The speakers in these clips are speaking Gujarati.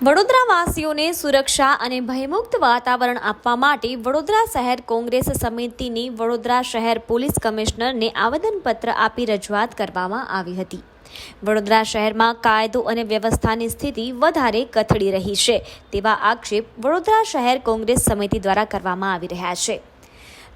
વડોદરાવાસીઓને સુરક્ષા અને ભયમુક્ત વાતાવરણ આપવા માટે વડોદરા શહેર કોંગ્રેસ સમિતિની વડોદરા શહેર પોલીસ કમિશનરને આવેદનપત્ર આપી રજૂઆત કરવામાં આવી હતી। વડોદરા શહેરમાં કાયદો અને વ્યવસ્થાની સ્થિતિ વધારે કથળી રહી છે તેવા આક્ષેપ વડોદરા શહેર કોંગ્રેસ સમિતિ દ્વારા કરવામાં આવી રહ્યા છે।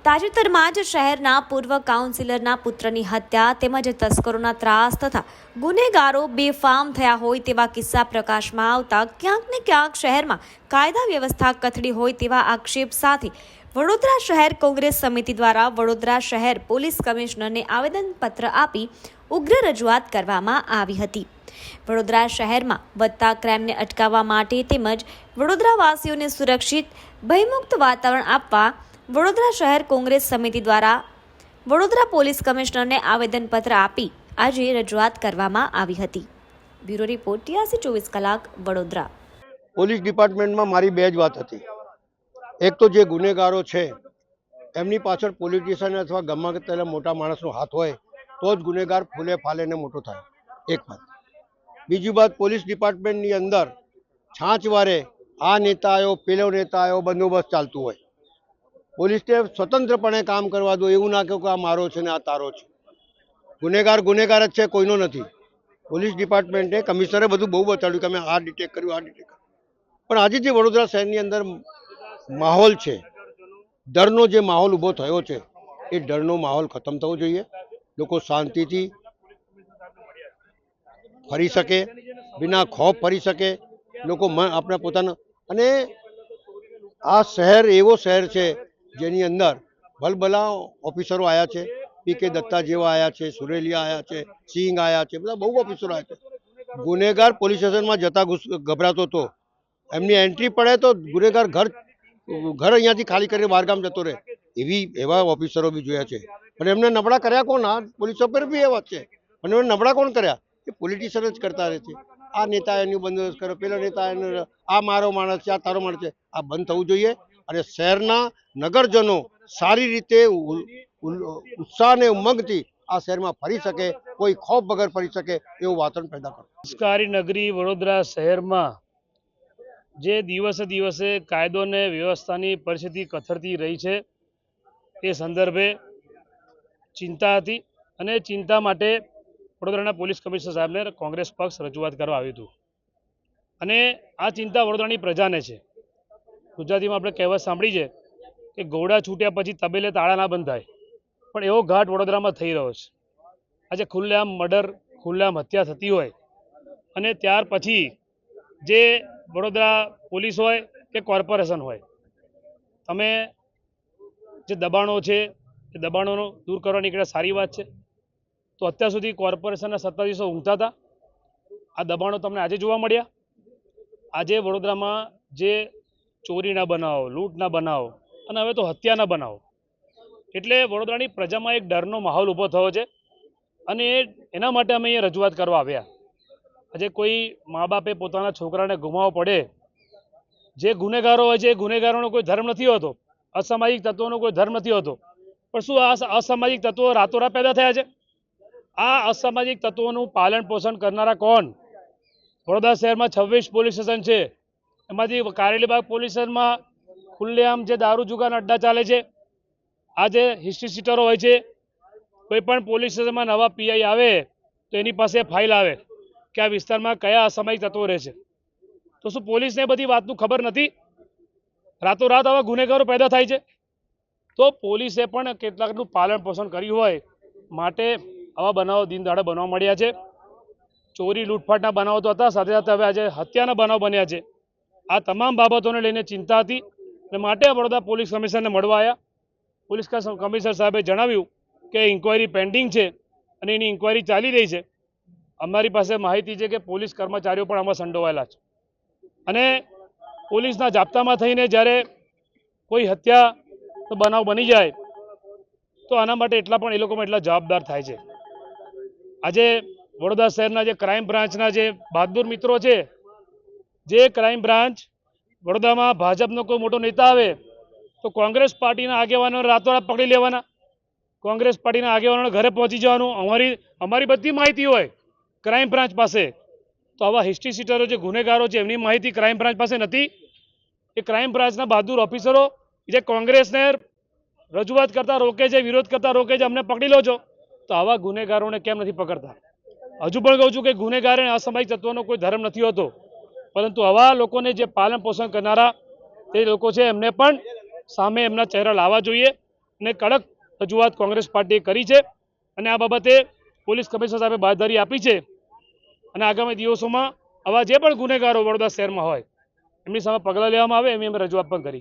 તાજેતરમાં જ શહેરના પૂર્વ કાઉન્સિલરના પુત્રની હત્યા તેમજ તસ્કરોના ત્રાસ તથા ગુનેગારો બેફામ થયા હોય તેવા કિસ્સા પ્રકાશમાં આવતા ક્યાંક ને ક્યાંક શહેરમાં કાયદા વ્યવસ્થા કથળી હોય તેવા આક્ષેપ સાથે વડોદરા શહેર કોંગ્રેસ સમિતિ દ્વારા વડોદરા શહેર પોલીસ કમિશનરને આવેદનપત્ર આપી ઉગ્ર રજૂઆત કરવામાં આવી હતી। વડોદરા શહેરમાં વધતા ક્રાઇમને અટકાવવા માટે તેમજ વડોદરાવાસીઓને સુરક્ષિત ભયમુક્ત વાતાવરણ આપવા વડોદરા શહેર કોંગ્રેસ સમિતિ દ્વારા વડોદરા પોલીસ કમિશનરને આવેદનપત્ર આપી આજે રજૂઆત કરવામાં આવી હતી। બ્યુરો રિપોર્ટ TRC 24 કલાક વડોદરા। પોલીસ ડિપાર્ટમેન્ટમાં મારી બે જ વાત હતી। એક તો જે ગુનેગારો છે એમની પાછળ પોલિટિશિયન અથવા ગમે તેટલા મોટા માણસનો હાથ હોય તો જ ગુનેગાર ફૂલે ફાલે ને મોટો થાય, એક વાત। બીજી વાત, પોલીસ ડિપાર્ટમેન્ટની અંદર છાંચવારે આ નેતા આવ્યો પેલો નેતા આવ્યો બંદોબસ્ત ચાલતું હોય। પોલીસને સ્વતંત્રપણે કામ કરવા દો, એવું ના કહો કે આ મારો છે ને આ તારો છે। ગુનેગાર ગુનેગાર જ છે, કોઈનો નથી। પોલીસ ડિપાર્ટમેન્ટે કમિશનરે બધું બહુ બતાડ્યું કે અમે આ ડિટેક્ટ કર્યું આ ડિટેક્ટ કર્યું, પણ આજે જે વડોદરા શહેરની અંદર માહોલ છે, ડરનો જે માહોલ ઊભો થયો છે એ ડરનો માહોલ ખતમ થવો જોઈએ। લોકો શાંતિથી ફરી શકે, બિના ખોફ ફરી શકે, લોકો આપણે પોતાના, અને આ શહેર એવો શહેર છે જેની અંદર ભલભલા ઓફિસરો આવ્યા છે, PK દત્તા જેવા આવ્યા છે, સુરેલિયા આવ્યા છે, સિંઘ આવ્યા છે, બધા બહુ ઓફિસરો આવ્યા છે। ગુનેગાર પોલીસ સ્ટેશનમાં જતા ગભરાતો હતો, એમની એન્ટ્રી પડે તો ગુનેગાર ઘર અહીંયાથી ખાલી કરીને બહારગામ જતો રહે, એવા ઓફિસરો બી જોયા છે। પણ એમને નબળા કર્યા કોણ? આ પોલીસ ઓફિસર બી એવા છે, અને એમને નબળા કોણ કર્યા? એ પોલિટિશિયન જ કરતા રહે છે। આ નેતા એનું બંદોબસ્ત કરે, પેલો નેતા એનો, આ મારો માણસ છે આ તારો માણસ છે, આ બંધ થવું જોઈએ। અને શહેરના નગરજનો સારી રીતે ઉત્સાહ અને ઉમંગથી આ શહેરમાં ફરી શકે, કોઈ ખોફ વગર ફરી શકે એવું વાતાવરણ પેદા કરો। સંસ્કારી નગરી વડોદરા શહેરમાં જે દિવસે દિવસે કાયદો અને વ્યવસ્થાની પરિસ્થિતિ કથળતી રહી છે તે સંદર્ભે ચિંતા હતી, અને ચિંતા માટે વડોદરાના પોલીસ કમિશનર સાહેબને કોંગ્રેસ પક્ષ રજૂઆત કરવા આવ્યું હતું। અને આ ચિંતા વડોદરાની પ્રજાને છે। ગુજરાતીમાં આપણે કહેવત સાંભળી છે કે ઘોડા છૂટ્યા પછી તબેલે તાળા ના બંધ થાય, પણ એવો ઘાટ વડોદરામાં થઈ રહ્યો છે। આજે ખુલ્લેઆમ મર્ડર, ખુલ્લેઆમ હત્યા થતી હોય, અને ત્યાર પછી જે વડોદરા પોલીસ હોય કે કોર્પોરેશન હોય, તમે જે દબાણો છે એ દબાણોનો દૂર કરવા નીકળ્યા, સારી વાત છે। તો અત્યાર સુધી કોર્પોરેશનના સત્તાધીશો ઊંઘતા હતા, આ દબાણો તમને આજે જોવા મળ્યા। આજે વડોદરામાં જે ચોરીના બનાવો, લૂંટના બનાવો, અને હવે તો હત્યાના બનાવો, એટલે વડોદરાની પ્રજામાં એક ડરનો માહોલ ઊભો થયો છે, અને એના માટે અમે અહીંયા રજૂઆત કરવા આવ્યા। આજે કોઈ મા બાપે પોતાના છોકરાને ગુમાવવો પડે, જે ગુનેગારો હોય છે એ ગુનેગારોનો કોઈ ધર્મ નથી હોતો, અસામાજિક તત્વોનો કોઈ ધર્મ નથી હોતો, પણ શું આ અસામાજિક તત્વો રાતોરાત પેદા થયા છે? આ અસામાજિક તત્વોનું પાલન પોષણ કરનારા કોણ? વડોદરા શહેરમાં 26 પોલીસ સ્ટેશન છે, એમાંથી કારેલીબાગ પોલીસ સ્ટેશનમાં ખુલ્લેઆમ જે દારૂ જુગારના અડ્ડા ચાલે છે। આ જે હિસ્ટ્રી સીટરો હોય છે, કોઈ પણ પોલીસ સ્ટેશનમાં નવા PI આવે તો એની પાસે ફાઇલ આવે કે આ વિસ્તારમાં કયા અસામાજિક તત્વો રહે છે। તો શું પોલીસને બધી વાતનું ખબર નથી? રાતોરાત આવા ગુનેગારો પેદા થાય છે, તો પોલીસે પણ કેટલાકનું પાલન પોષણ કર્યું હોય માટે આવા બનાવો દિન દાડે બનવા મળ્યા છે। ચોરી લૂંટફાટના બનાવો તો હતા, સાથે સાથે હવે આજે હત્યાના બનાવ બન્યા છે। આ તમામ બાબતોને લઈને ચિંતા હતી, અને માટે વડોદરા પોલીસ કમિશનરને મળવા આવ્યા। પોલીસ કમિશનર સાહેબે જણાવ્યું કે ઇન્કવાયરી પેન્ડિંગ છે અને એની ઇન્કવાયરી ચાલી રહી છે। અમારી પાસે માહિતી છે કે પોલીસ કર્મચારીઓ પણ આમાં સંડોવાયેલા છે, અને પોલીસના જાપ્તામાં થઈને જ્યારે કોઈ હત્યાનો બનાવ બની જાય તો આના માટે એ લોકો એટલા જવાબદાર થાય છે। આજે વડોદરા શહેરના જે ક્રાઇમ બ્રાન્ચના જે બહાદુર મિત્રો છે, જે ક્રાઇમ બ્રાન્ચ વડોદરામાં ભાજપનો કોઈ મોટો નેતા આવે તો કોંગ્રેસ પાર્ટીના આગેવાનોને રાતોરાત પકડી લેવાના, કોંગ્રેસ પાર્ટીના આગેવાનોને ઘરે પહોંચી જવાનું। અમારી બધી માહિતી હોય ક્રાઇમ બ્રાન્ચ પાસે, તો તો આવા હિસ્ટ્રી સીટરો જે ગુનેગારો છે એમની માહિતી ક્રાઇમ બ્રાન્ચ પાસે નથી. એ ક્રાઇમ બ્રાન્ચના બહાદુર ઓફિસરો જે કોંગ્રેસને રજૂઆત કરતા રોકે છે, વિરોધ કરતા રોકે છે, અમને પકડી લો છો, તો આવા ગુનેગારોને કેમ નથી પકડતા? હજુ પણ કહું છું કે ગુનેગાર અને અસામાજિક તત્વોનો કોઈ ધર્મ નથી હોતો, પરંતુ આવા લોકોને જે પાલન પોષણ કરનારા તે લોકો છે એમને પણ સામે એમના ચહેરા લાવવા જોઈએ અને કડક રજૂઆત કોંગ્રેસ પાર્ટીએ કરી છે અને આ બાબતે પોલીસ કમિશનર સાહેબે બાંયધરી આપી છે અને આગામી દિવસોમાં આવા જે પણ ગુનેગારો વડોદરા શહેરમાં હોય એમની સામે પગલાં લેવામાં આવે એવી અમે રજૂઆત પણ કરી છે.